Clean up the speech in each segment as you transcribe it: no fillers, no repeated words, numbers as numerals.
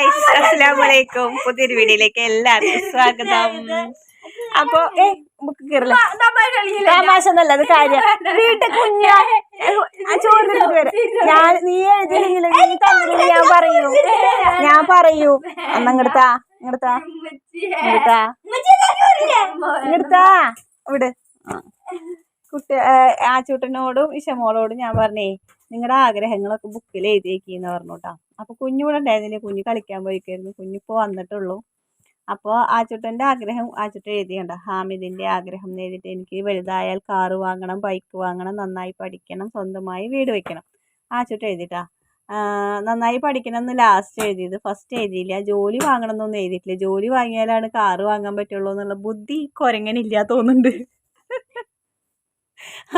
Guys, അസ്സലാമലൈക്കും. പുതിയൊരു വീഡിയോയിലേക്ക് എല്ലാവർക്കും സ്വാഗതം. അപ്പൊ ബുക്ക് കയറില്ല, തമാശന്നല്ല അത് കാര്യം. വീട്ടിൽ കുഞ്ഞാ ചോറിട്ട് വരാം. നീ എഴുതിയില്ലെങ്കിൽ നീ തന്നില്ല, ഞാൻ പറയൂ. ഇങ്ങടുത്താ ഇവിടെ കുട്ടി ആച്ചൂട്ടനോടും ഇഷമോളോടും ഞാൻ പറഞ്ഞേ, നിങ്ങളുടെ ആഗ്രഹങ്ങളൊക്കെ ബുക്കിൽ എഴുതിയേക്കെന്ന് പറഞ്ഞോട്ടാ. അപ്പൊ കുഞ്ഞൂടെ ഉണ്ടായിരുന്നില്ലേ, കുഞ്ഞ് കളിക്കാൻ പോയിക്കായിരുന്നു. കുഞ്ഞിപ്പോ വന്നിട്ടുള്ളൂ. അപ്പോൾ ആച്ചൂട്ടൻ്റെ ആഗ്രഹം ആച്ചൂട്ടൻ എഴുതിയുണ്ട്. ഹാമിദിൻ്റെ ആഗ്രഹം എഴുതിയിട്ട് എനിക്ക് വലുതായാൽ കാറ് വാങ്ങണം, ബൈക്ക് വാങ്ങണം, നന്നായി പഠിക്കണം, സ്വന്തമായി വീട് വെക്കണം. ആച്ചൂട്ടൻ എഴുതിട്ടാ. നന്നായി പഠിക്കണം എന്ന് ലാസ്റ്റ് എഴുതിയത്, ഫസ്റ്റ് എഴുതിയില്ല. ജോലി വാങ്ങണം എന്നൊന്നും എഴുതിയിട്ടില്ല. ജോലി വാങ്ങിയാലാണ് കാറ് വാങ്ങാൻ പറ്റുള്ളൂ എന്നുള്ള ബുദ്ധി കുരങ്ങനില്ല തോന്നുന്നുണ്ട്.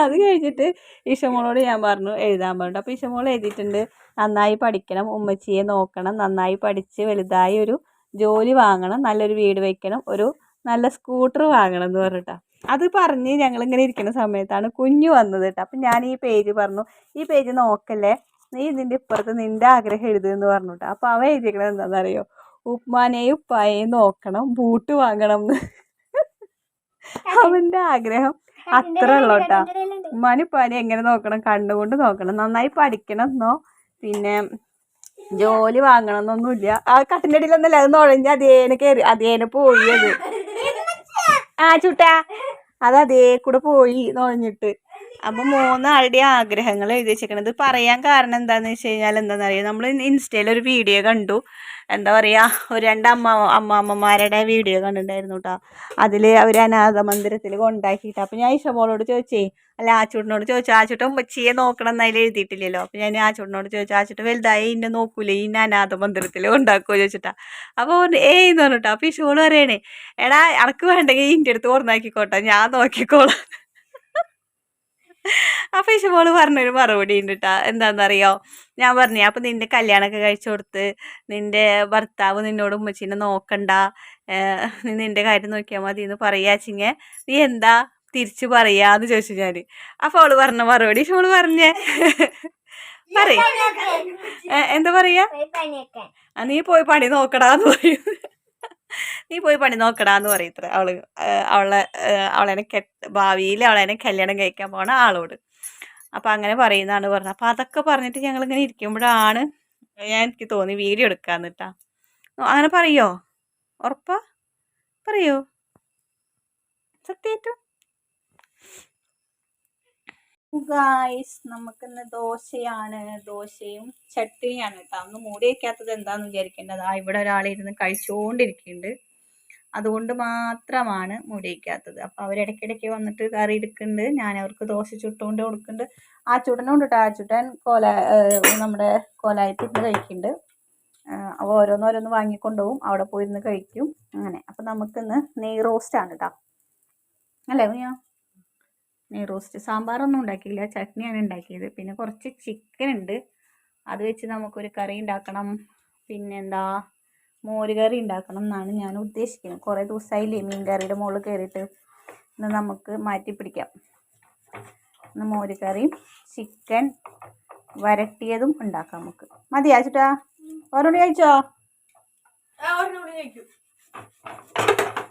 അത് കഴിഞ്ഞിട്ട് ഇഷമോളോട് ഞാൻ പറഞ്ഞു എഴുതാൻ പറഞ്ഞു. അപ്പോൾ ഇഷമോൾ എഴുതിയിട്ടുണ്ട്, നന്നായി പഠിക്കണം, ഉമ്മച്ചിയെ നോക്കണം, നന്നായി പഠിച്ച് വലുതായി ഒരു ജോലി വാങ്ങണം, നല്ലൊരു വീട് വയ്ക്കണം, ഒരു നല്ല സ്കൂട്ടർ വാങ്ങണം എന്ന് പറഞ്ഞിട്ടാ. അത് പറഞ്ഞ് ഞങ്ങളിങ്ങനെ ഇരിക്കുന്ന സമയത്താണ് കുഞ്ഞു വന്നത് കേട്ടോ. അപ്പം ഞാൻ ഈ പേജ് പറഞ്ഞു, ഈ പേജ് നോക്കല്ലേ, നീ ഇതിൻ്റെ ഇപ്പുറത്ത് നിൻ്റെ ആഗ്രഹം എഴുതുമെന്ന് പറഞ്ഞിട്ടാ. അപ്പോൾ അവ എഴുതിക്കണത് എന്താണെന്നറിയോ, ഉമ്മാനെയും ഉപ്പായെയും നോക്കണം, ബൂട്ട് വാങ്ങണം എന്ന്. അവൻ്റെ ആഗ്രഹം അത്ര ഉള്ളൂ കേട്ടോ. ഉമ്മാനും ഉപ്പാനെയും എങ്ങനെ നോക്കണം, കണ്ണുകൊണ്ട് നോക്കണം, നന്നായി പഠിക്കണം എന്നോ പിന്നെ ജോലി വാങ്ങണം എന്നൊന്നുമില്ല. ആ കട്ടിൻ്റെ അടിയിലൊന്നുമില്ല, അത് നുഴഞ്ഞ് അതേനെ പോയി. ചുട്ടാ അത് അതേ കൂടെ പോയി നുഴഞ്ഞിട്ട്. അപ്പം 3 ആളുടെ ആഗ്രഹങ്ങൾ എഴുതി വെച്ചേക്കണത്. പറയാൻ കാരണം എന്താണെന്ന് വെച്ച് കഴിഞ്ഞാൽ എന്താണെന്നറിയാം, നമ്മൾ ഇൻസ്റ്റയിൽ ഒരു വീഡിയോ കണ്ടു. എന്താ പറയുക, ഒരു 2 അമ്മാമ്മമാരുടെ വീഡിയോ കണ്ടിട്ടുണ്ടായിരുന്നു കേട്ടോ. അതിൽ അവർ അനാഥ മന്ദിരത്തിൽ കൊണ്ടാക്കിയിട്ട്. അപ്പം ഞാൻ ഇഷമോളോട് ചോദിച്ചേ, അല്ല ആച്ചൂട്ടനോട് ചോദിച്ചു, ആച്ചൂട്ടൻ ഉമ്മച്ചിയെ നോക്കണം എന്നതിൽ എഴുതിയിട്ടില്ലല്ലോ. അപ്പം ഞാൻ ആച്ചൂട്ടനോട് ചോദിച്ചു, ആച്ചൂട്ടൻ വലുതായി ഇന്നെ നോക്കൂലേ, ഇന്നെ അനാഥ മന്ദിരത്തിൽ കൊണ്ടാക്കുമോ ചോദിച്ചിട്ടാ. അപ്പോൾ എന്ന് പറഞ്ഞിട്ടോ. അപ്പോൾ ഇഷമോള് പറയണേ, എടാ അനക്ക് വേണ്ടെങ്കിൽ ഇൻ്റെ അടുത്ത് കൊണ്ടാക്കിക്കോട്ടെ, ഞാൻ നോക്കിക്കോളാം. അപ്പോൾ ഇഷമോള് പറഞ്ഞൊരു മറുപടി ഉണ്ട് കേട്ടോ. എന്താണെന്നറിയോ, ഞാൻ പറഞ്ഞേ, അപ്പം നിൻ്റെ കല്യാണമൊക്കെ കഴിച്ചു കൊടുത്ത് നിൻ്റെ ഭർത്താവ് നിന്നോട് ഉമ്മച്ചീനെ നോക്കണ്ട, നീ നിൻ്റെ കാര്യം നോക്കിയാൽ മതി എന്ന് പറയാച്ചിങ്ങ നീ എന്താ തിരിച്ചു പറയാന്ന് ചോദിച്ചു ഞാൻ. അപ്പോൾ അവള് പറഞ്ഞ മറുപടി ഇഷമോള് പറഞ്ഞേ, പറയേ എന്താ പറയാ, നീ പോയി പണി നോക്കടാന്ന് പറയും. നീ പോയി പണി നോക്കടാന്ന് പറയത്ര അവളെന്നെ ഭാവിയിൽ അവളെന്നെ കല്യാണം കഴിക്കാൻ പോണ ആളോട്. അപ്പം അങ്ങനെ പറയുന്നതാണ് പറഞ്ഞത്. അപ്പം അതൊക്കെ പറഞ്ഞിട്ട് ഞങ്ങളിങ്ങനെ ഇരിക്കുമ്പോഴാണ് എനിക്ക് തോന്നി വീഡിയോ എടുക്കാന്ന് കേട്ടാ. അങ്ങനെ പറയോ, ഉറപ്പാ പറയോ, സത്യായിട്ടും? ഗായ്സ്, നമുക്കിന്ന് ദോശയും ചട്നിയാണ് കേട്ടോ. അന്ന് മൂടി വയ്ക്കാത്തത് എന്താണെന്ന് വിചാരിക്കേണ്ടത്. ഇവിടെ ഒരാളിരുന്ന് കഴിച്ചുകൊണ്ടിരിക്കുന്നുണ്ട്, അതുകൊണ്ട് മാത്രമാണ് മൂടി വയ്ക്കാത്തത്. അപ്പോൾ അവരിടയ്ക്കിടയ്ക്ക് വന്നിട്ട് കറി എടുക്കുന്നുണ്ട്, ഞാൻ അവർക്ക് ദോശ ചുട്ടുകൊണ്ട് കൊടുക്കുന്നുണ്ട്. ആച്ചൂട്ടനുണ്ട് കേട്ടോ. ആച്ചൂട്ടൻ നമ്മുടെ കോലായത്തിരുന്ന് കഴിക്കുന്നുണ്ട്. അപ്പോൾ ഓരോന്നോരോന്ന് വാങ്ങിക്കൊണ്ടുപോകും, അവിടെ പോയിരുന്ന് കഴിക്കും അങ്ങനെ. അപ്പം നമുക്കിന്ന് നെയ് റോസ്റ്റാണ് കേട്ടോ. അല്ലേ കുഞ്ഞോ? നെയ് റോസ്റ്റ്. സാമ്പാറൊന്നും ഉണ്ടാക്കിയില്ല, ചട്നിയാണ് ഉണ്ടാക്കിയത്. പിന്നെ കുറച്ച് ചിക്കൻ ഉണ്ട്, അത് വെച്ച് നമുക്കൊരു കറി ഉണ്ടാക്കണം. പിന്നെന്താ, മോര് കറി ഉണ്ടാക്കണം എന്നാണ് ഞാൻ ഉദ്ദേശിക്കുന്നത്. കുറേ ദിവസമായില്ലേ മീൻ കറിയുടെ മുകളിൽ കയറിയിട്ട്. ഇന്ന് നമുക്ക് മാറ്റി പിടിക്കാം. ഇന്ന് മോര് കറിയും ചിക്കൻ വരട്ടിയതും ഉണ്ടാക്കാം നമുക്ക്. മതിയാ ചേട്ടാ? ഓരോട് കഴിച്ചോ?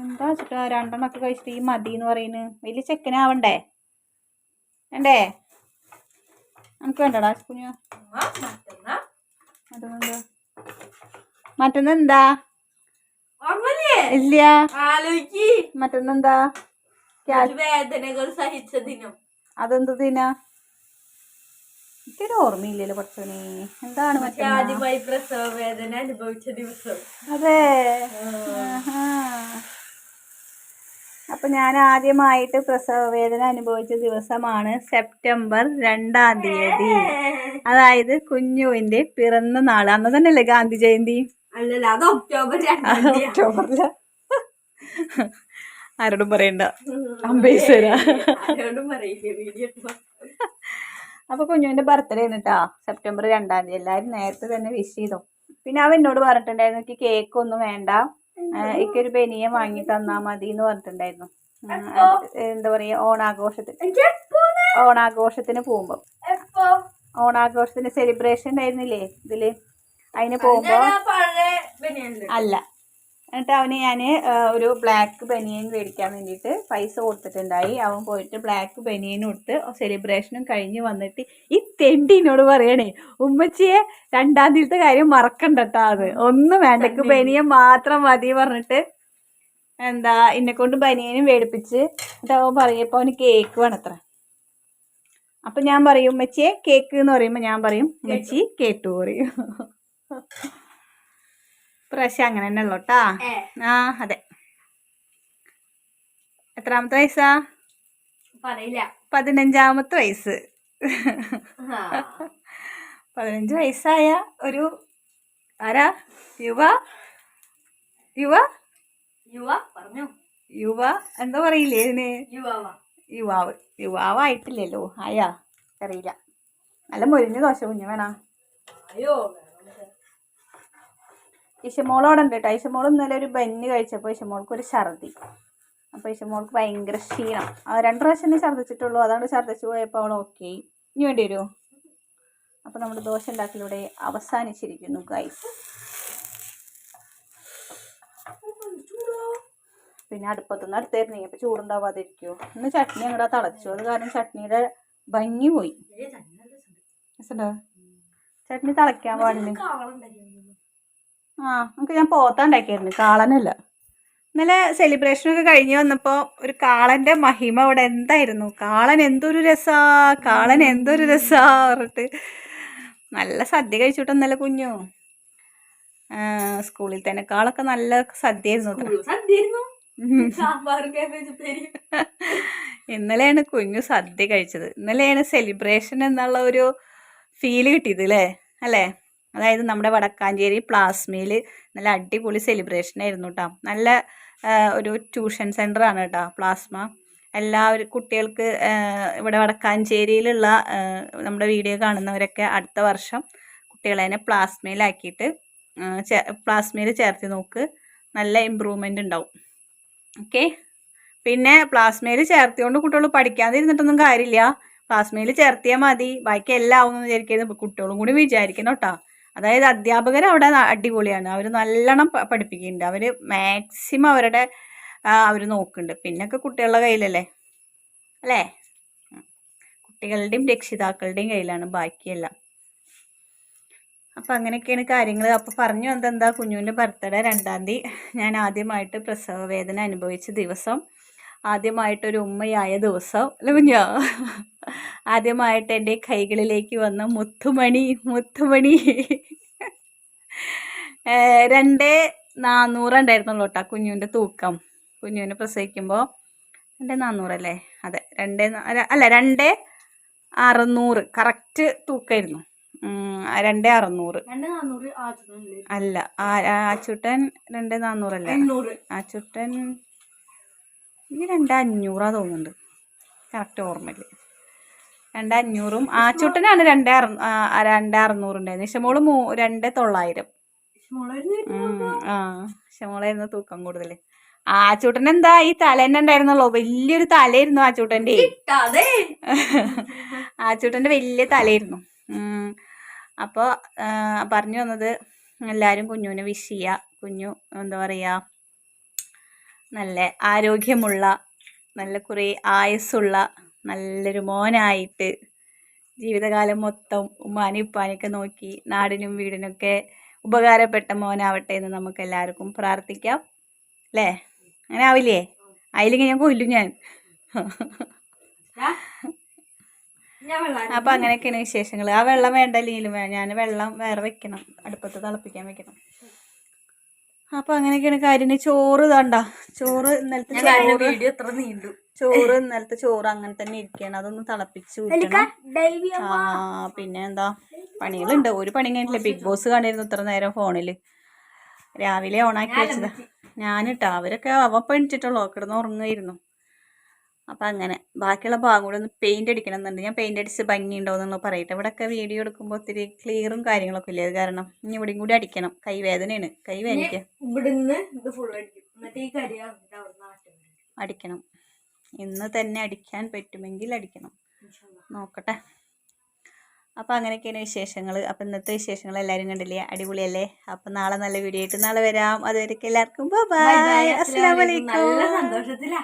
എന്താ ചേട്ടാ 2 എണ്ണമൊക്കെ കഴിച്ചിട്ട് ഈ മതി എന്ന് പറയുന്നത്? വലിയ ചെക്കനാവണ്ടേ? വേണ്ടേ? നമുക്ക് വേണ്ടടാ കുഞ്ഞു? മറ്റന്നെന്താ? ഇല്ല, മറ്റന്നെന്താ? അതെന്ത് ദിനാ? എനിക്കൊരു ഓർമ്മയില്ലല്ലോ പഠിച്ചോനെ. എന്താണ് പ്രസവ വേദന അനുഭവിച്ച ദിവസം? അതെ. അപ്പം ഞാൻ ആദ്യമായിട്ട് പ്രസവ വേദന അനുഭവിച്ച ദിവസമാണ് സെപ്റ്റംബർ 2-ാം തീയതി. അതായത് കുഞ്ഞുവിൻ്റെ പിറന്ന നാൾ. അന്ന് തന്നെയല്ലേ ഗാന്ധി ജയന്തി? അല്ലല്ല, അത് ഒക്ടോബറില്. ആരോടും പറയണ്ട, അംബേദ്കർ. അപ്പൊ കുഞ്ഞുവിന്റെ ബർത്ത്ഡേ ആണ് കേട്ടോ, സെപ്റ്റംബർ 2-ാം തീയതി. എല്ലാവരും നേരത്തെ തന്നെ വിഷ് ചെയ്തു. പിന്നെ അവൻ എന്നോട് പറഞ്ഞിട്ടുണ്ടായിരുന്നു, എനിക്ക് കേക്ക് ഒന്നും വേണ്ട, എനിക്കൊരു ബനിയൻ വാങ്ങി തന്നാൽ മതി എന്ന് പറഞ്ഞിട്ടുണ്ടായിരുന്നു. എന്താ പറയാ, ഓണാഘോഷത്തിന് പോകുമ്പോ, ഓണാഘോഷത്തിന് സെലിബ്രേഷൻ ഉണ്ടായിരുന്നില്ലേ ഇതില്, അതിന് പോകുമ്പോ ബനിയനല്ലേ? അല്ല. എന്നിട്ട് അവന് ഞാൻ ഒരു ബ്ലാക്ക് ബനിയൻ മേടിക്കാൻ വേണ്ടിയിട്ട് പൈസ കൊടുത്തിട്ടുണ്ടായി. അവൻ പോയിട്ട് ബ്ലാക്ക് ബനിയനും കൊടുത്ത് സെലിബ്രേഷനും കഴിഞ്ഞ് വന്നിട്ട് ഈ തെണ്ടിനോട് പറയണേ, ഉമ്മച്ചിയെ 2-ാം തീയതിത്തെ കാര്യം മറക്കണ്ടട്ടാ, അത് ഒന്നും വേണ്ടക്ക് ബനിയൻ മാത്രം മതി പറഞ്ഞിട്ട് എന്നെ കൊണ്ട് ബനിയനും മേടിപ്പിച്ച്. എന്നിട്ട് അവൻ പറയപ്പോൾ അവന് കേക്ക് വേണത്ര. അപ്പം ഞാൻ പറയും ഉമ്മച്ചിയെ കേക്ക് എന്ന് പറയുമ്പോൾ ഞാൻ പറയും ഉമ്മച്ചി കേട്ടു പറയും. പ്രാവശ്യം അങ്ങനെ തന്നെ ഉള്ളൂട്ടാ. ആ അതെ. എത്രാമത്തെ വയസ്സാ? പറയില്ല. 15ാമത്തെ വയസ്സ്. 15 വയസ്സായ ഒരു ആരാ? യുവ യുവ യുവ പറഞ്ഞു. യുവ എന്താ പറയില്ലേ ഇതിന്? യുവാവ്. യുവാവായിട്ടില്ലല്ലോ. ആയാ അറിയില്ല. നല്ല മുരിഞ്ഞ ദോശ കുഞ്ഞു വേണ. ഇഷമോളോടെ ഉണ്ട് കേട്ടോ. ഇഷമോൾ ഇന്നലെ ഒരു ബന്ന് കഴിച്ചപ്പോൾ ഇഷമോൾക്ക് ഒരു ഛർദി. അപ്പോൾ ഇഷമോൾക്ക് ഭയങ്കര ക്ഷീണം. 2 പ്രാവശ്യം തന്നെ ഛർദ്ദിച്ചിട്ടുള്ളൂ. അതാണ് ഛർദ്ദിച്ച് പോയപ്പോൾ അവൾ ഓക്കെ. ഇനി വേണ്ടി വരുമോ? അപ്പോൾ നമ്മുടെ ദോശ ഉണ്ടാക്കലിലൂടെ അവസാനിച്ചിരിക്കുന്നു ഗൈസ്. പിന്നെ അടുപ്പത്തുനിന്ന് അടുത്തായിരുന്നു. അപ്പോൾ ചൂടുണ്ടാവാതിരിക്കുമോ? ഇന്ന് ചട്നി അങ്ങോട്ട് തിളച്ചു. അത് കാരണം ചട്നിയുടെ ഭംഗി പോയി. ചട്നി തിളയ്ക്കാൻ പാടില്ല. നമുക്ക് ഞാൻ പോത്താണ്ടാക്കിയായിരുന്നു, കാളനല്ല. ഇന്നലെ സെലിബ്രേഷനൊക്കെ കഴിഞ്ഞ് വന്നപ്പോൾ ഒരു കാളൻ്റെ മഹിമ ഇവിടെ എന്തായിരുന്നു. കാളൻ എന്തൊരു രസാ പറഞ്ഞിട്ട് നല്ല സദ്യ കഴിച്ചിട്ട് ഇന്നലെ കുഞ്ഞു. സ്കൂളിൽ തന്നെ കാളൊക്കെ നല്ല സദ്യയായിരുന്നു. ഇന്നലെയാണ് കുഞ്ഞു സദ്യ കഴിച്ചത്. ഇന്നലെയാണ് സെലിബ്രേഷൻ എന്നുള്ള ഒരു ഫീല് കിട്ടിയത് അല്ലേ? അതായത് നമ്മുടെ വടക്കാഞ്ചേരി പ്ലാസ്മയിൽ നല്ല അടിപൊളി സെലിബ്രേഷൻ ആയിരുന്നു കേട്ടോ. നല്ല ഒരു ട്യൂഷൻ സെൻ്ററാണ് കേട്ടോ പ്ലാസ്മ. എല്ലാവരും കുട്ടികൾക്ക് ഇവിടെ വടക്കാഞ്ചേരിയിലുള്ള നമ്മുടെ വീഡിയോ കാണുന്നവരൊക്കെ അടുത്ത വർഷം കുട്ടികളെ പ്ലാസ്മയിലാക്കിയിട്ട് പ്ലാസ്മയിൽ ചേർത്ത് നോക്ക്. നല്ല ഇമ്പ്രൂവ്മെൻ്റ് ഉണ്ടാവും. ഓക്കെ. പിന്നെ പ്ലാസ്മയിൽ ചേർത്തിയോണ്ട് കുട്ടികൾ പഠിക്കാതിരുന്നിട്ടൊന്നും കാര്യമില്ല. പ്ലാസ്മയിൽ ചേർത്തിയാൽ മതി, ബാക്കി എല്ലാം ആവുമെന്ന് വിചാരിക്കരുത്. കുട്ടികളും കൂടി വിചാരിക്കണം കേട്ടോ. അതായത് അധ്യാപകർ അവിടെ അടിപൊളിയാണ്. അവർ നല്ലോണം പഠിപ്പിക്കുന്നുണ്ട്. അവർ മാക്സിമം അവർ നോക്കുന്നുണ്ട്. പിന്നൊക്കെ കുട്ടികളുടെ കയ്യിലല്ലേ അല്ലേ? കുട്ടികളുടെയും രക്ഷിതാക്കളുടെയും കയ്യിലാണ് ബാക്കിയെല്ലാം. അപ്പം അങ്ങനെയൊക്കെയാണ് കാര്യങ്ങൾ. അപ്പോൾ പറഞ്ഞു വന്നെന്താ, കുഞ്ഞുവിൻ്റെ ബർത്ത്ഡേ 2-ാം തീയതി. ഞാൻ ആദ്യമായിട്ട് പ്രസവ വേദന അനുഭവിച്ച ദിവസം, ആദ്യമായിട്ടൊരു ഉമ്മയായ ദിവസം അല്ല കുഞ്ഞോ? ആദ്യമായിട്ട് എൻ്റെ കൈകളിലേക്ക് വന്ന മുത്തുമണി 2,400 ഉണ്ടായിരുന്നുള്ളൂ കേട്ടോ കുഞ്ഞുവിൻ്റെ തൂക്കം. കുഞ്ഞുവിനെ പ്രസവിക്കുമ്പോൾ 2,400 അല്ലേ? അതെ, 2,600 കറക്റ്റ് തൂക്കമായിരുന്നു. 2,600 അല്ല, ആച്ചൂട്ടൻ 2,400 അല്ല, ആച്ചൂട്ടൻ ഈ 2,500 തോന്നുന്നുണ്ട്. കറക്റ്റ് ഓർമ്മയില്ല. 2,500 ആച്ചൂട്ടനാണ് 2,600 ഉണ്ടായിരുന്നു. ഇഷമോള് 2,900. ഇഷമോളായിരുന്നു തൂക്കം കൂടുതൽ. ആച്ചൂട്ടൻ എന്താ ഈ തല തന്നെ ഉണ്ടായിരുന്നുള്ളൂ. വലിയൊരു തലയായിരുന്നു ആച്ചൂട്ടൻ്റെ. ആച്ചൂട്ടൻ്റെ വലിയ തലയായിരുന്നു. അപ്പോൾ പറഞ്ഞു വന്നത്, എല്ലാവരും കുഞ്ഞുവിനെ വിഷ് ചെയ്യുക. കുഞ്ഞു എന്താ പറയുക, നല്ല ആരോഗ്യമുള്ള, നല്ല കുറേ ആയുസ്സുള്ള നല്ലൊരു മോനായിട്ട് ജീവിതകാലം മൊത്തം ഉമ്മാനും ഉപ്പാനെയൊക്കെ നോക്കി നാടിനും വീടിനൊക്കെ ഉപകാരപ്പെട്ട മോനാവട്ടെ എന്ന് നമുക്ക് എല്ലാവർക്കും പ്രാർത്ഥിക്കാം അല്ലേ? അങ്ങനെ ആവില്ലേ? അതിലെങ്കിൽ ഞാൻ കൊല്ലും ഞാൻ. അപ്പം അങ്ങനെയൊക്കെയാണ് വിശേഷങ്ങൾ. ആ വെള്ളം വേണ്ടല്ലെങ്കിലും ഞാൻ വെള്ളം വേറെ വെക്കണം, അടുപ്പത്ത് തിളപ്പിക്കാൻ വെക്കണം. അപ്പം അങ്ങനെയൊക്കെയാണ് കാര്യം. ചോറ് ഇതാണ്ട, ചോറ് ഇന്നലത്തെ ചോറ് അങ്ങനെ തന്നെ ഇരിക്കുകയാണ്. അതൊന്ന് തിളപ്പിച്ച് ഊറ്റണം. പിന്നെ എന്താ പണികളുണ്ട്. ഒരു പണി കഴിഞ്ഞിട്ടില്ല. ബിഗ് ബോസ് കാണിയിരുന്നു ഇത്ര നേരം ഫോണിൽ. രാവിലെ ഓണാക്കി വെച്ചതാ ഞാനിട്ടാ. അവരൊക്കെ എണിച്ചിട്ടുള്ളൂ, കിടന്ന് ഉറങ്ങുമായിരുന്നു. അപ്പം അങ്ങനെ ബാക്കിയുള്ള ഭാഗം കൂടെ ഒന്ന് പെയിൻ്റ് അടിക്കണം എന്നുണ്ട്. ഞാൻ പെയിൻ്റ് അടിച്ച് ഭംഗിയുണ്ടോ എന്നുള്ളത് പറയട്ടെ. ഇവിടെയൊക്കെ വീഡിയോ എടുക്കുമ്പോൾ ഒത്തിരി ക്ലിയറും കാര്യങ്ങളൊക്കെ ഇല്ലേ, അത് കാരണം ഇനി ഇവിടെയും കൂടി അടിക്കണം. കൈവേദനയാണ്, കൈവേദനിക്കുക. അടിക്കണം. ഇന്ന് തന്നെ അടിക്കാൻ പറ്റുമെങ്കിൽ അടിക്കണം, നോക്കട്ടെ. അപ്പം അങ്ങനെയൊക്കെയാണ് വിശേഷങ്ങൾ. അപ്പം ഇന്നത്തെ വിശേഷങ്ങൾ എല്ലാവരും കണ്ടില്ലേ, അടിപൊളിയല്ലേ? അപ്പം നാളെ നല്ല വീഡിയോ ആയിട്ട് നാളെ വരാം. അതുവരെയൊക്കെ എല്ലാവർക്കും ബൈ ബൈ ബൈ. ബൈ. അസ്സലാമു അസ്സലാമു അലൈക്കും. നല്ല അലൈക്കും. സന്തോഷത്തിലാ.